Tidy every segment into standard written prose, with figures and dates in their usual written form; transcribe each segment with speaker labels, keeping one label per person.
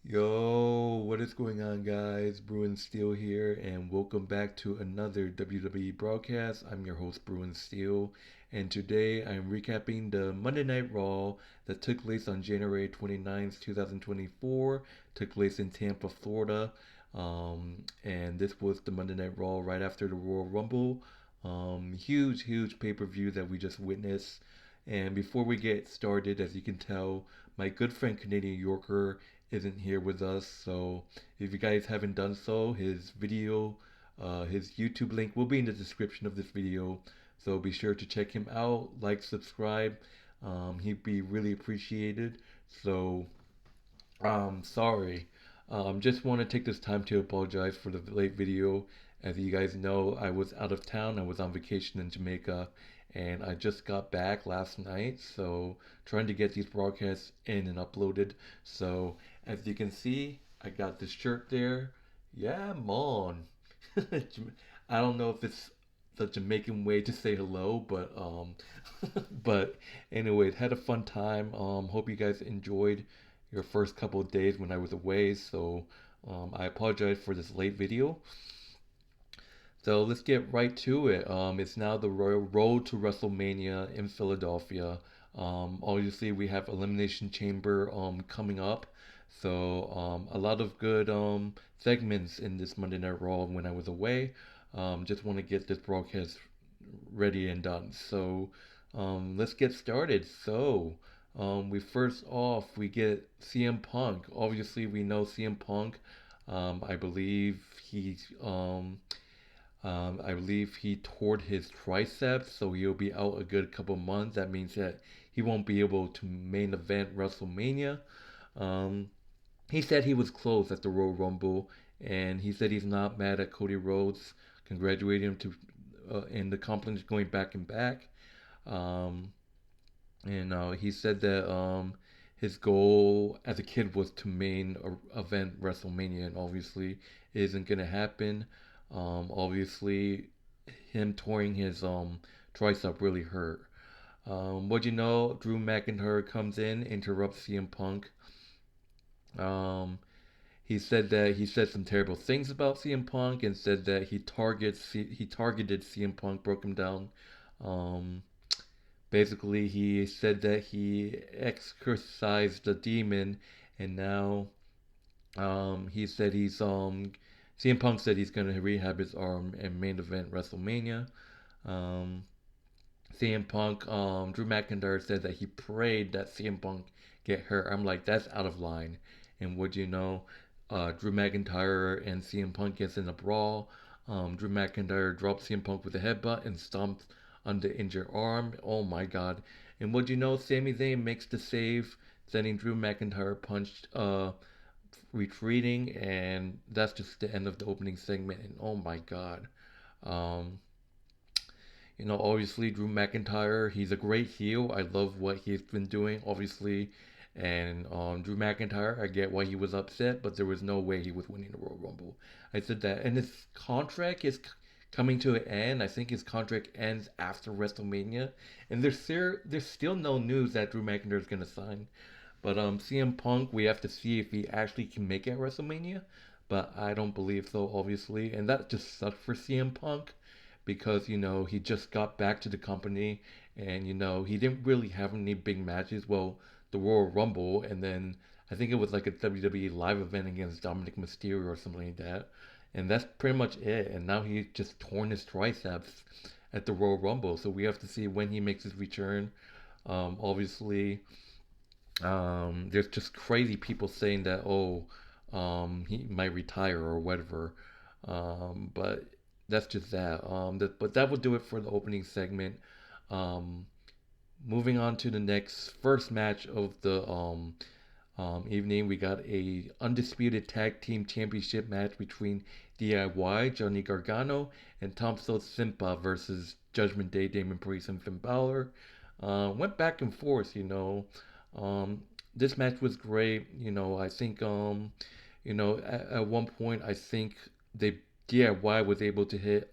Speaker 1: Yo, what is going on, guys? Bruin Steel here, and welcome back to another WWE broadcast. I'm your host, Bruin Steel, and today I'm recapping the Monday Night Raw that took place on January 29th, 2024, took place in Tampa, Florida. And this was the Monday Night Raw right after the Royal Rumble. Huge pay per view that we just witnessed. And before we get started, as you can tell, my good friend Canadian Yorker isn't here with us. So if you guys haven't done so, his YouTube link will be in the description of this video. So be sure to check him out, like, subscribe. He'd be really appreciated. So, sorry. Just want to take this time to apologize for the late video. As you guys know, I was out of town. I was on vacation in Jamaica, and I just got back last night. So, trying to get these broadcasts in and uploaded. So, as you can see, I got this shirt there. Yeah, man. I don't know if it's the Jamaican way to say hello, but anyways, had a fun time. Hope you guys enjoyed your first couple of days when I was away. So I apologize for this late video. So let's get right to it. It's now the Royal Road to WrestleMania in Philadelphia. Obviously, we have Elimination Chamber coming up. So a lot of good segments in this Monday Night Raw when I was away. Just want to get this broadcast ready and done. So let's get started. We first off we get CM Punk. Obviously, we know CM Punk. I believe he tore his triceps, so he'll be out a good couple months. That means that he won't be able to main event WrestleMania. Um, he said he was close at the Royal Rumble, and he said he's not mad at Cody Rhodes, congratulating him to and the compliments going back and back. Um, and he said that his goal as a kid was to main event WrestleMania, and obviously it isn't gonna happen. Obviously, him touring his tricep really hurt. What you know, Drew McIntyre comes in, interrupts CM Punk. Um, he said some terrible things about CM Punk and said that he targeted CM Punk, broke him down. Um, Basically, he said that he exorcised the demon, and now he said CM Punk said he's gonna rehab his arm and main event WrestleMania. Um, CM Punk, Drew McIntyre said that he prayed that CM Punk get hurt. I'm like, that's out of line. And would you know, Drew McIntyre and CM Punk gets in a brawl. Drew McIntyre drops CM Punk with a headbutt and stomps on the injured arm. Oh my god. And would you know, Sami Zayn makes the save, sending Drew McIntyre punched, retreating, and that's just the end of the opening segment. And oh my god. Um, Obviously Drew McIntyre, he's a great heel. I love what he's been doing, obviously. And Drew McIntyre, I get why he was upset, but there was no way he was winning the Royal Rumble. I said that, and his contract is coming to an end. I think his contract ends after WrestleMania, and there's still no news that Drew McIntyre is gonna sign. But CM Punk, we have to see if he actually can make it at WrestleMania. But I don't believe so, obviously, and that just sucks for CM Punk because he just got back to the company, and he didn't really have any big matches. Well, the Royal Rumble, and then I think it was like a WWE live event against Dominic Mysterio or something like that, and that's pretty much it. And now he just torn his triceps at the Royal Rumble, so we have to see when he makes his return. Obviously, there's just crazy people saying that, oh, he might retire or whatever. But that's just that. But that will do it for the opening segment. Um, Moving on to the next first match of the evening, we got a undisputed tag team championship match between DIY Johnny Gargano and Tommaso Ciampa versus Judgment Day Damien Priest and Finn Balor. Went back and forth. Um, this match was great. I think at one point I think they DIY was able to hit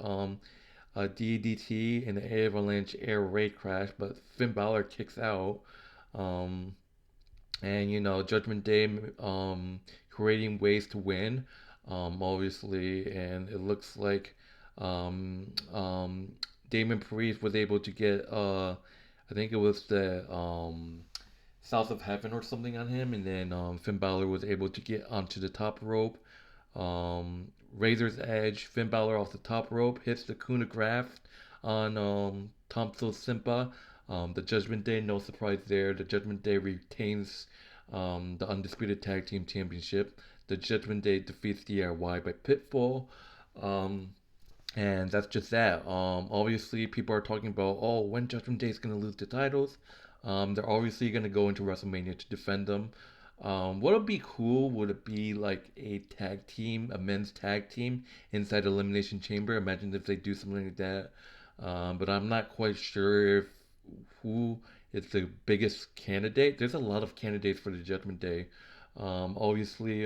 Speaker 1: a DDT in the Avalanche Air Raid Crash, but Finn Balor kicks out. Um, and Judgment Day creating ways to win, obviously, and it looks like um, um, Damon Priest was able to get I think it was the South of Heaven or something on him, and then Finn Balor was able to get onto the top rope. Razor's Edge, Finn Balor off the top rope hits the Kuna Graft on Tommaso Ciampa. The Judgment Day, no surprise there. The Judgment Day retains the Undisputed Tag Team Championship. The Judgment Day defeats DIY by pinfall. Um, and that's just that. Obviously, people are talking about, oh, when Judgment Day is going to lose the titles. They're obviously going to go into WrestleMania to defend them. What would be cool would it be like a tag team, a men's tag team inside Elimination Chamber? Imagine if they do something like that. But I'm not quite sure if who is the biggest candidate. There's a lot of candidates for the Judgment Day. Obviously,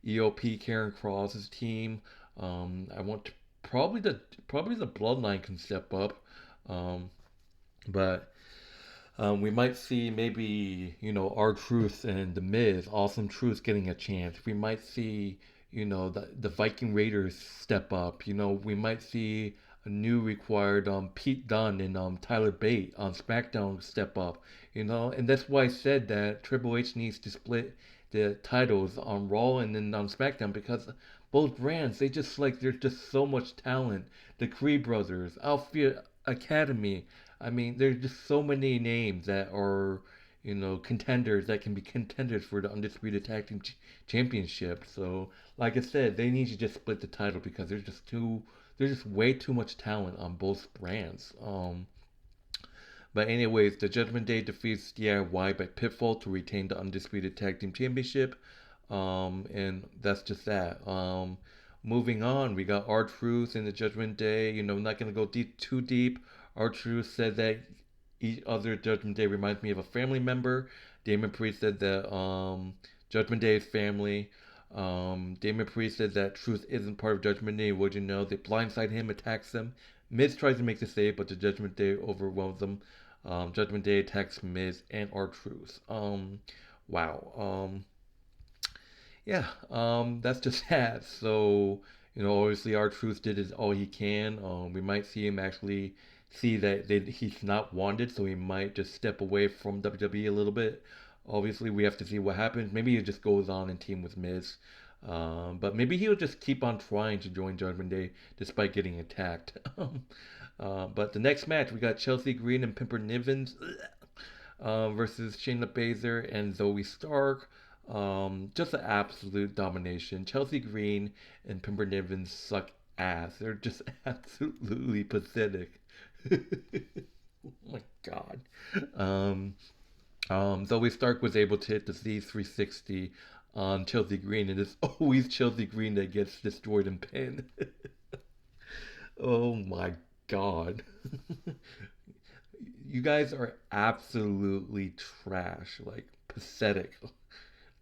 Speaker 1: EOP Karen Cross's team. I want to probably the Bloodline can step up, um, but we might see maybe R-Truth and the Miz, Awesome Truth getting a chance. We might see the Viking Raiders step up. We might see a new required Pete Dunne and Tyler Bate on SmackDown step up. And that's why I said that Triple H needs to split the titles on Raw and then on SmackDown because both brands they just like there's just so much talent. The Creed brothers, Alpha Academy. I mean, there's just so many names that are, contenders that can be contenders for the Undisputed Tag Team Championship. So, like I said, they need to just split the title because there's just way too much talent on both brands. But anyways, the Judgment Day defeats DIY by pinfall to retain the Undisputed Tag Team Championship. And that's just that. Moving on, we got R-Truth in the Judgment Day. Not gonna go too deep. R-Truth said that each other Judgment Day reminds me of a family member. Damon Priest said that Judgment Day is family. Damon Priest said that Truth isn't part of Judgment Day. Would you know? They blindside him, attacks him. Miz tries to make the save, but the Judgment Day overwhelms them. Judgment Day attacks Miz and R-Truth. Wow. Yeah, that's just that. So, obviously, R-Truth did all he can. We might see him actually see that he's not wanted, so he might just step away from WWE a little bit. Obviously, we have to see what happens. Maybe he just goes on and team with Miz. But maybe he'll just keep on trying to join Judgment Day despite getting attacked. But the next match, we got Chelsea Green and Pimper Nivens versus Shayna Baszler and Zoey Stark. Just an absolute domination. Chelsea Green and Pimper Nivens suck ass. They're just absolutely pathetic. Oh my god. Um, Zoe Stark was able to hit the Z360 on Chelsea Green, and it's always Chelsea Green that gets destroyed and pinned. Oh my god. You guys are absolutely trash. Like, pathetic.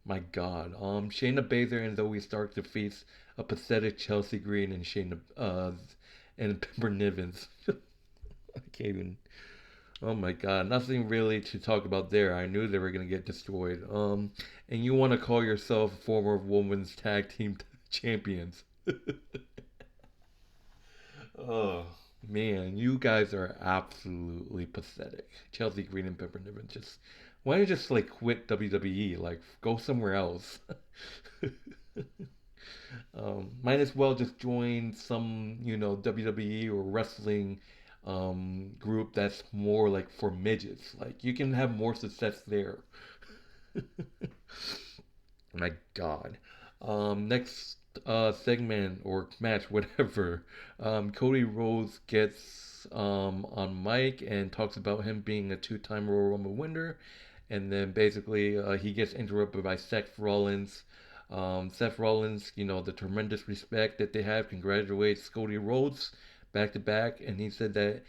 Speaker 1: My god. Shayna Baszler and Zoe Stark defeats a pathetic Chelsea Green and Shayna, and Pimper Nivens. I can't even. Oh my god, nothing really to talk about there. I knew they were gonna get destroyed. And you want to call yourself former women's tag team champions? Oh man, you guys are absolutely pathetic. Chelsea Green and Pepper Niven just why don't you just like quit WWE? Like go somewhere else. Might as well just join some, WWE or wrestling group that's more like for midgets. Like you can have more success there. My God. Next segment or match, whatever. Cody Rhodes gets on mic and talks about him being a two-time Royal Rumble winner, and then basically he gets interrupted by Seth Rollins. Seth Rollins, the tremendous respect that they have, congratulates Cody Rhodes back to back, and he said that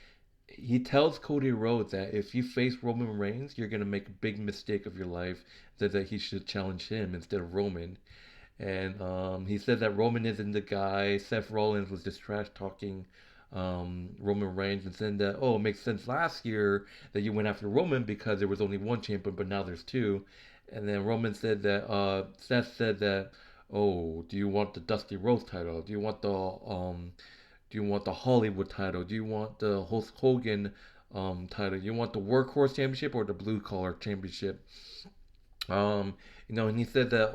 Speaker 1: he tells Cody Rhodes that if you face Roman Reigns, you're gonna make a big mistake of your life. Said that he should challenge him instead of Roman, and he said that Roman isn't the guy. Seth Rollins was just trash talking Roman Reigns and saying that, oh, it makes sense last year that you went after Roman because there was only one champion, but now there's two. And then Roman said that Seth said that, oh, do you want the Dusty Rhodes title? Do you want the Hollywood title? Do you want the Hulk Hogan title? Do you want the Workhorse Championship or the Blue Collar Championship? Um, and he said that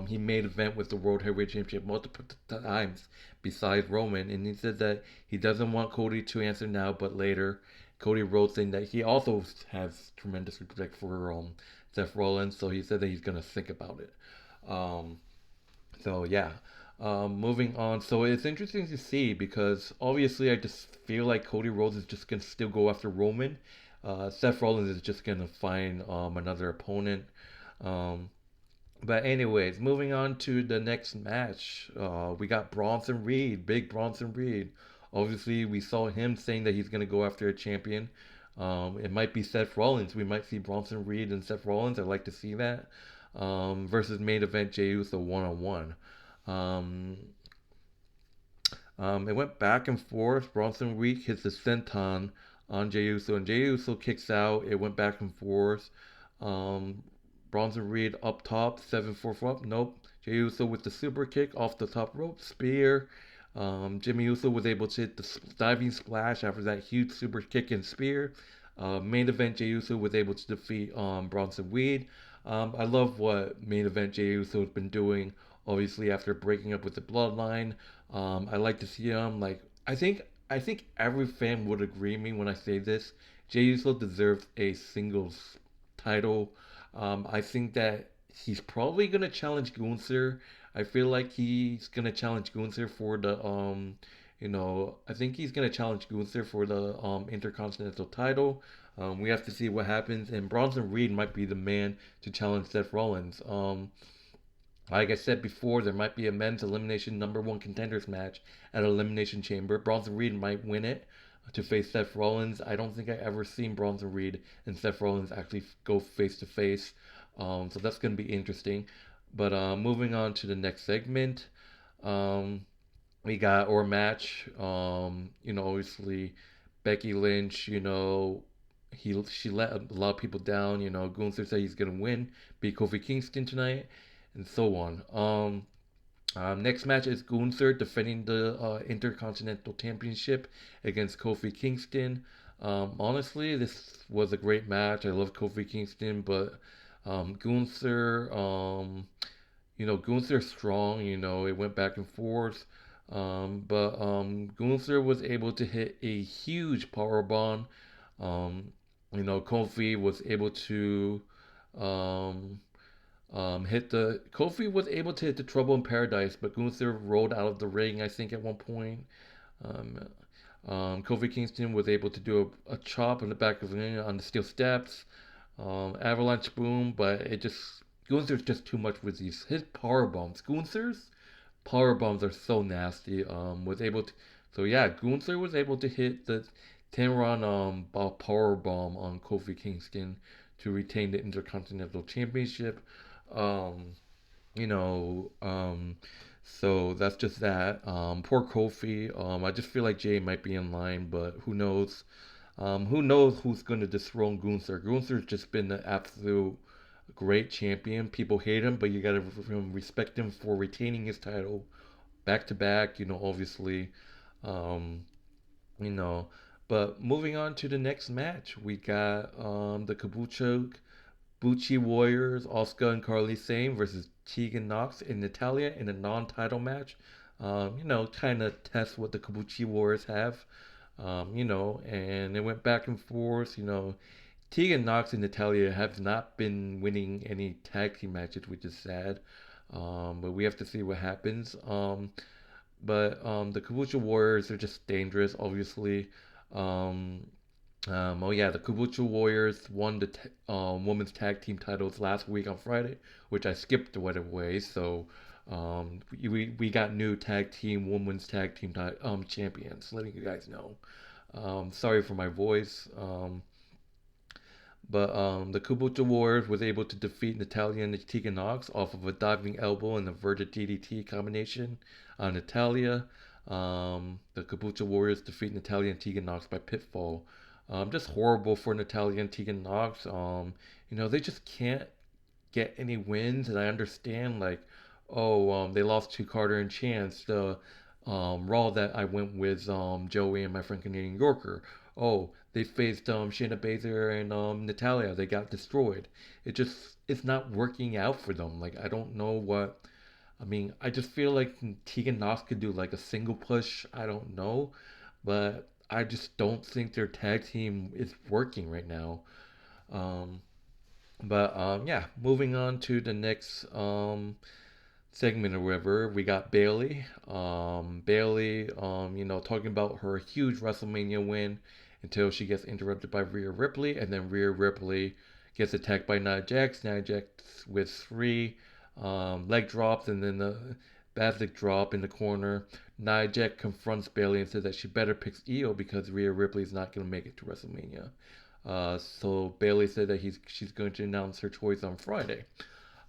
Speaker 1: he made event with the World Heavyweight Championship multiple times besides Roman, and he said that he doesn't want Cody to answer now, but later. Cody wrote saying that he also has tremendous respect for Seth Rollins, so he said that he's gonna think about it. Um, so yeah. Moving on. So it's interesting to see because obviously I just feel like Cody Rhodes is just gonna still go after Roman. Seth Rollins is just gonna find another opponent. Um, but anyways, moving on to the next match. We got Bronson Reed, big Bronson Reed. Obviously, we saw him saying that he's gonna go after a champion. It might be Seth Rollins. We might see Bronson Reed and Seth Rollins. I'd like to see that. Versus main event Jey Uso one on one. Um, it went back and forth. Bronson Reed hits the senton on Jey Uso, and Jey Uso kicks out. It went back and forth. Um, Bronson Reed up top, 7-4 up. Nope. Jey Uso with the super kick off the top rope, spear. Jimmy Uso was able to hit the diving splash after that huge super kick and spear. Main event Jey Uso was able to defeat Bronson Reed. I love what main event Jey Uso has been doing. Obviously, after breaking up with the Bloodline, I like to see him. Like I think every fan would agree with me when I say this. Jey Uso deserves a singles title. I think that he's probably gonna challenge Gunther. I feel like he's gonna challenge Gunther for the I think he's gonna challenge Gunther for the Intercontinental title. We have to see what happens, and Bronson Reed might be the man to challenge Seth Rollins. Like I said before, there might be a men's elimination number one contenders match at Elimination Chamber. Bronson Reed might win it to face Seth Rollins. I don't think I ever seen Bronson Reed and Seth Rollins actually go face to face. So that's going to be interesting. But moving on to the next segment, um, we got our match. Obviously Becky Lynch. She let a lot of people down. Gunther said he's gonna win, beat Kofi Kingston tonight, and so on. Next match is Gunther defending the Intercontinental Championship against Kofi Kingston. Honestly, this was a great match. I love Kofi Kingston, but Gunther, Gunther's strong. It went back and forth. But Gunther was able to hit a huge power bomb. Um, Kofi was able to um, hit the Kofi was able to hit the Trouble in Paradise, but Gunther rolled out of the ring. I think at one point, um, Kofi Kingston was able to do a chop in the back of the ring on the steel steps, avalanche boom, but it just Gunther's just too much with his power bombs. Gunther's power bombs are so nasty. Was able to, so yeah, Gunther was able to hit the 10 round power bomb on Kofi Kingston to retain the Intercontinental Championship. Um, you know, um, so that's just that. Poor Kofi. I just feel like Jay might be in line, but who knows? Who knows who's going to dethrone Gunther? Gunther's just been an absolute great champion. People hate him, but you gotta respect him for retaining his title back to back. Obviously, um, you know. But moving on to the next match, we got the Kabucho Bucci Warriors, Asuka and Carly Sane versus Tegan Knox and Natalia in a non-title match. Kind of test what the Kabuchi Warriors have. And it went back and forth. Tegan Knox and Natalia have not been winning any tag team matches, which is sad. But we have to see what happens. But the Kabucha Warriors are just dangerous, obviously. Um, oh yeah, the Kabucha Warriors won the women's tag team titles last week on Friday, which I skipped right away. So we got new tag team women's tag team champions. Letting you guys know. Sorry for my voice. But the Kabucha Warriors was able to defeat Natalia and Tegan Knox off of a diving elbow and inverted DDT combination on Natalia. The Kabucha Warriors defeat Natalia and Tegan Knox by pitfall. Just horrible for Natalia and Tegan Knox. They just can't get any wins, and I understand like, oh, they lost to Carter and Chance. The Raw that I went with Joey and my friend Canadian Yorker. Oh, they faced Shayna Baszler and Natalia. They got destroyed. It's not working out for them. Like I don't know what. I mean, I just feel like Tegan Knox could do like a single push. I don't know, but I just don't think their tag team is working right now. Um, but yeah, moving on to the next segment or whatever, we got Bailey. Bailey, talking about her huge WrestleMania win until she gets interrupted by Rhea Ripley, and then Rhea Ripley gets attacked by Nia Jax. Nia Jax with three leg drops and then the basic drop in the corner. Nia Jax confronts Bailey and says that she better pick Io because Rhea Ripley is not going to make it to WrestleMania. So Bailey said that she's going to announce her choice on Friday.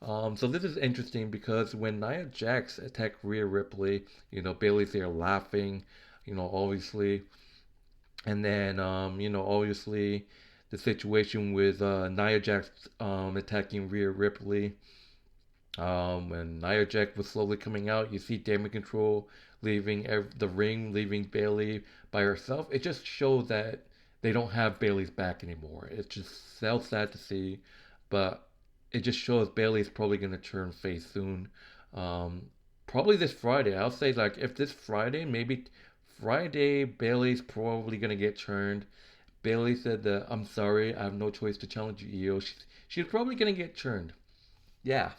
Speaker 1: So this is interesting because when Nia Jax attacked Rhea Ripley, Bailey's there laughing, obviously, and then obviously the situation with Nia Jax attacking Rhea Ripley. When Nia Jax was slowly coming out, you see Damien Control leaving the ring, leaving Bailey by herself. It just shows that they don't have Bailey's back anymore. It's just so sad to see, but it just shows Bailey's probably going to turn face soon. Um, Probably this Friday. I'll say like if this Friday, maybe Friday, Bailey's probably going to get turned. Bailey said that I'm sorry, I have no choice to challenge you, Io. She's probably going to get turned. Yeah.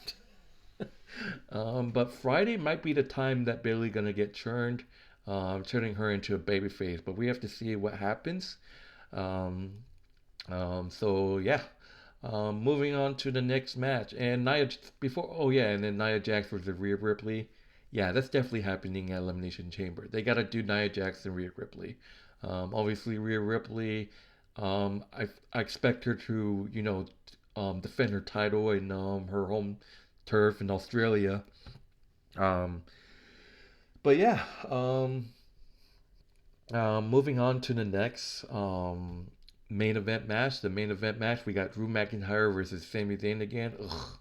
Speaker 1: But Friday might be the time that Bailey gonna get turned, turning her into a babyface. But we have to see what happens. Um, so yeah. Moving on to the next match, and and then Nia Jax versus Rhea Ripley. Yeah, that's definitely happening at Elimination Chamber. They gotta do Nia Jax and Rhea Ripley. Obviously Rhea Ripley. I expect her to defend her title in her home turf in Australia. Um, but yeah, moving on to the next main event match. The main event match, we got Drew McIntyre versus Sami Zayn again. Ugh,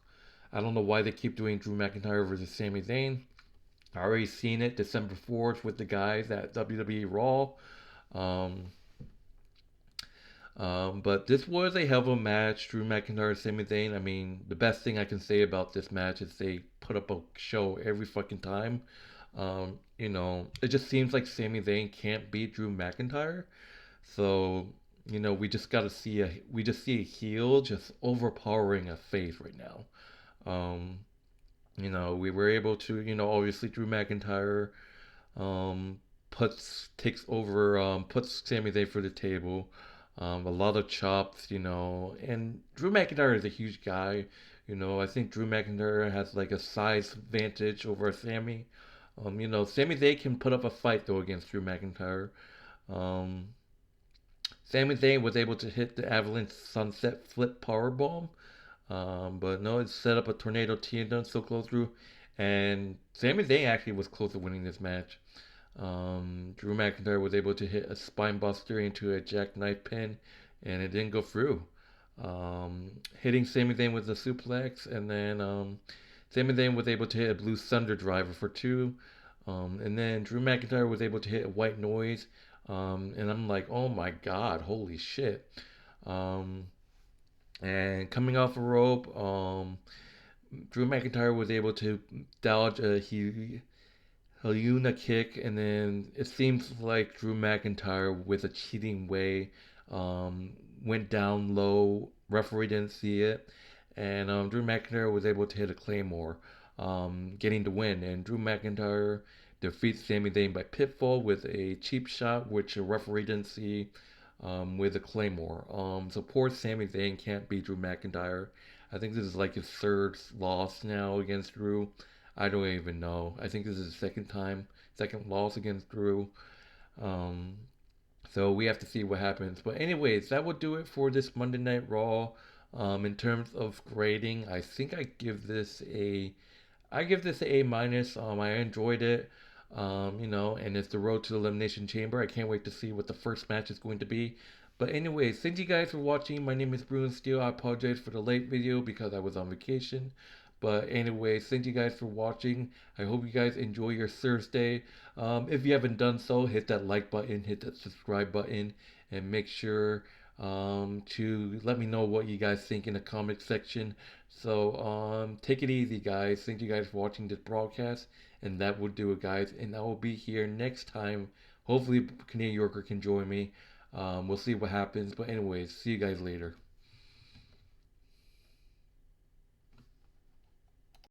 Speaker 1: I don't know why they keep doing Drew McIntyre versus Sami Zayn. I already seen it December 4th with the guys at WWE Raw. Um, but this was a hell of a match. Drew McIntyre and Sami Zayn. I mean, the best thing I can say about this match is they put up a show every fucking time. It just seems like Sami Zayn can't beat Drew McIntyre. So, we just see a heel just overpowering a face right now. Um, we were able to, obviously Drew McIntyre puts Sami Zayn for the table. A lot of chops, and Drew McIntyre is a huge guy. I think Drew McIntyre has like a size advantage over Sami. Sami Zayn can put up a fight though against Drew McIntyre. Um, Sami Zayn was able to hit the Avalanche Sunset Flip Powerbomb, but no, it set up a Tornado Teardom so close through, and Sami Zayn actually was close to winning this match. Drew McIntyre was able to hit a spine buster into a jackknife pin, and it didn't go through. Hitting Sami Zayn with a suplex, and then Sami Zayn was able to hit a Blue Thunder Driver for two. And then Drew McIntyre was able to hit a White Noise. And I'm like, oh my god, holy shit. Um, and coming off a rope, Drew McIntyre was able to dodge a Heluna kick, and then it seems like Drew McIntyre, with a cheating way, went down low. Referee didn't see it, and Drew McIntyre was able to hit a Claymore, getting the win. And Drew McIntyre defeats Sami Zayn by pitfall with a cheap shot, which a referee didn't see, with a Claymore. So poor Sami Zayn can't beat Drew McIntyre. I think this is like his third loss now against Drew. I don't even know. I think this is the second loss against Drew. Um, so we have to see what happens. But anyways, that would do it for this Monday Night Raw. In terms of grading, I think I give this a A minus. I enjoyed it. And it's the road to the Elimination Chamber. I can't wait to see what the first match is going to be. But anyways, thank you guys for watching. My name is Bruin Steel. I apologize for the late video because I was on vacation. But anyways, thank you guys for watching. I hope you guys enjoy your Thursday. If you haven't done so, hit that like button, hit that subscribe button, and make sure to let me know what you guys think in the comment section. So take it easy, guys. Thank you guys for watching this broadcast, and that will do it, guys. And I will be here next time. Hopefully, Canadian Yorker can join me. We'll see what happens. But anyways, see you guys later.